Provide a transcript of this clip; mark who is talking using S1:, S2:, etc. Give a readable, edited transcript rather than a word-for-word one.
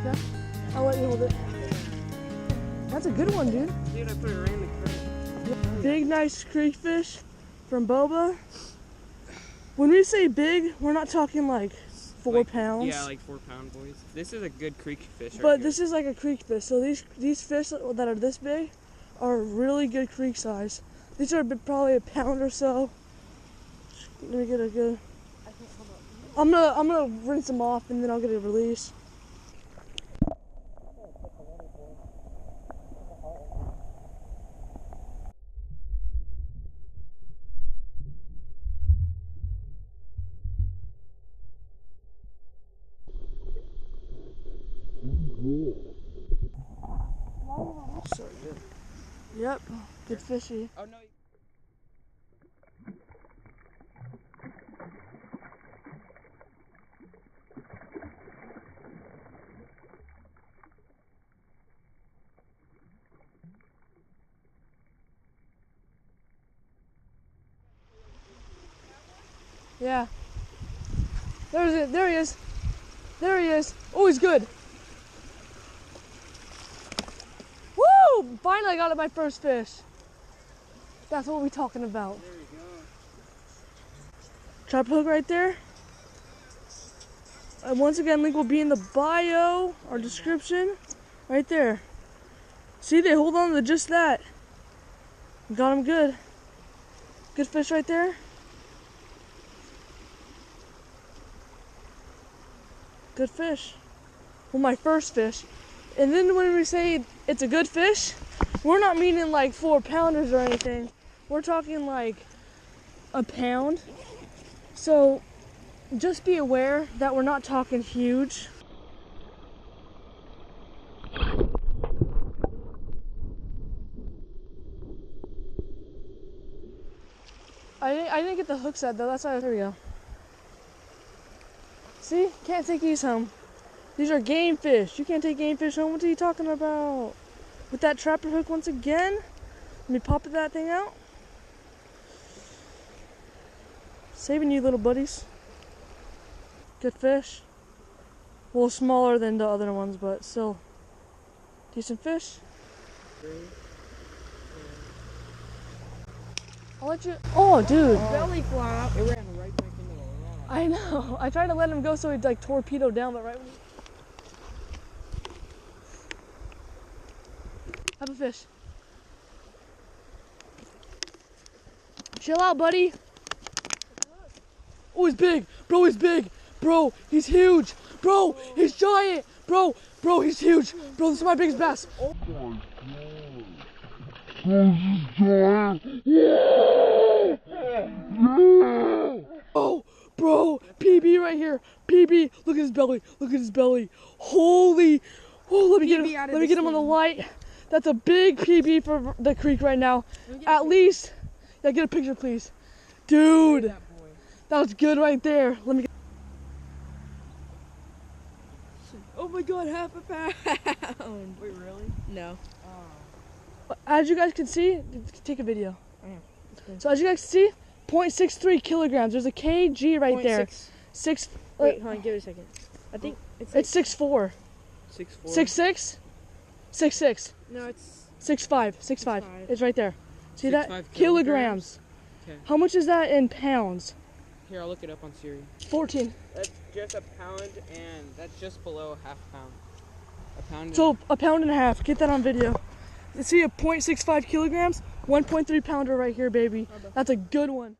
S1: like that? I'll let you hold it. That's a good one, dude.
S2: Dude, I put it right in the creek.
S1: Big, nice creek fish from Bubba. When we say big, we're not talking like 4 pounds.
S2: Yeah, like 4 pound boys. This is a good creek fish right
S1: But
S2: here.
S1: this is like a creek fish. So these fish that are this big are really good creek size. These are probably a pound or so. Let me get a good. I'm gonna rinse them off and then I'll get a release. So good. Yep, good fishy.
S2: Oh no.
S1: Yeah. There he is. There he is. Oh, he's good. Woo! Finally I got my first fish. That's what we're talking about.
S2: There we go.
S1: Trap hook right there. And once again, link will be in the bio or description. Right there. See, they hold on to just that. Got him good. Good fish right there. Good fish. Well, my first fish. And then when we say it's a good fish, we're not meaning like 4 pounders or anything. We're talking like a pound. So just be aware that we're not talking huge. I didn't get the hook set though, that's why. There we go. See, can't take these home. These are game fish. You can't take game fish home. What are you talking about? With that trapper hook once again. Let me pop that thing out. Saving you, little buddies. Good fish. A little smaller than the other ones, but still decent fish. I'll let you. Oh, dude.
S2: Belly flop. It ran right back into the rock.
S1: I know. I tried to let him go so he'd like torpedo down, but right when he... Have a fish. Chill out, buddy. Oh, he's big. Bro, he's big. Bro, he's huge. Bro, he's giant. Bro, he's huge. Bro, this is my biggest bass. Oh my God. Oh, bro, PB right here. PB, look at his belly. Look at his belly. Holy. Oh, let me get him on the light. That's a big PB for the creek right now. At least, yeah, get a picture, please. Dude, that was good right there. Let me get.
S3: Oh my God, half a pound.
S2: Wait, really?
S3: No.
S1: As you guys can see, take a video.
S3: Yeah.
S1: So as you guys can see, 0.63 kilograms. There's a kg right there. Six.
S3: Wait, hold on, give it a second. I think it's
S1: 6'4".
S2: 6'4".
S1: 6'6". 6'6".
S3: No, it's
S1: 6'5". 6'5". It's right there. See
S2: 6'5"
S1: that? Kilograms.
S2: Okay.
S1: How much is that in pounds?
S2: Here, I'll look it up on Siri.
S1: 14.
S2: That's just a pound, and that's just below a half pound. A pound.
S1: So a pound and a half. Get that on video. You see a 0.65 kilograms? 1.3 pounder right here, baby. That's a good one.